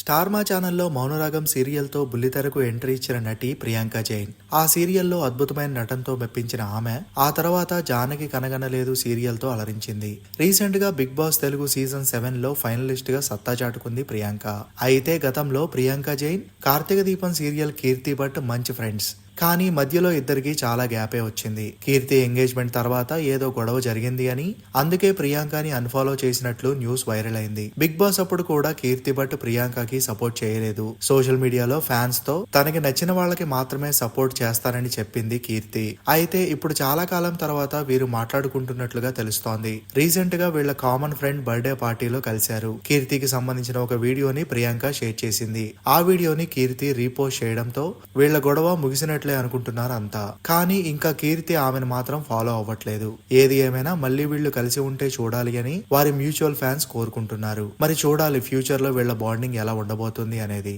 Star మా ఛానల్లో Mounaragam సీరియల్తో బుల్లితెరకు entry ఇచ్చిన నటి ప్రియాంక జైన్. ఆ సీరియల్లో అద్భుతమైన నటనతో మెప్పించిన ఆమె ఆ తర్వాత జానకి కనగనలేదు సీరియల్తో అలరించింది. రీసెంట్ గా బిగ్ బాస్ తెలుగు సీజన్ 7 లో ఫైనలిస్ట్ గా సత్తా చాటుకుంది ప్రియాంక. అయితే గతంలో ప్రియాంక జైన్, కార్తీక దీపం సీరియల్ కీర్తి భట్ మంచి ఫ్రెండ్స్. కానీ మధ్యలో ఇద్దరికి చాలా గ్యాపే వచ్చింది. కీర్తి ఎంగేజ్మెంట్ తర్వాత ఏదో గొడవ జరిగింది అని, అందుకే ప్రియాంకని అన్ఫాలో చేసినట్లు న్యూస్ వైరల్ అయింది. బిగ్ బాస్ అప్పుడు కూడా కీర్తి భట్ ప్రియాంకకి సపోర్ట్ చేయలేదు. సోషల్ మీడియాలో ఫ్యాన్స్ తో తనకి నచ్చిన వాళ్ళకి మాత్రమే సపోర్ట్ చేస్తానని చెప్పింది కీర్తి. అయితే ఇప్పుడు చాలా కాలం తర్వాత వీరు మాట్లాడుకుంటున్నట్లుగా తెలుస్తోంది. రీసెంట్ గా వీళ్ళ కామన్ ఫ్రెండ్ బర్త్డే పార్టీలో కలిశారు. కీర్తికి సంబంధించిన ఒక వీడియోని ప్రియాంక షేర్ చేసింది. ఆ వీడియోని కీర్తి రీపోస్ట్ చేయడంతో వీళ్ళ గొడవ ముగిసినట్లు అనుకుంటున్నారు అంతా. కానీ ఇంకా కీర్తి ఆమెను మాత్రం ఫాలో అవ్వట్లేదు. ఏది ఏమైనా మళ్ళీ వీళ్ళు కలిసి ఉంటే చూడాలి అని వారి మ్యూచువల్ ఫ్యాన్స్ కోరుకుంటున్నారు. మరి చూడాలి ఫ్యూచర్ లో వీళ్ళ బాండింగ్ ఎలా ఉండబోతుంది అనేది.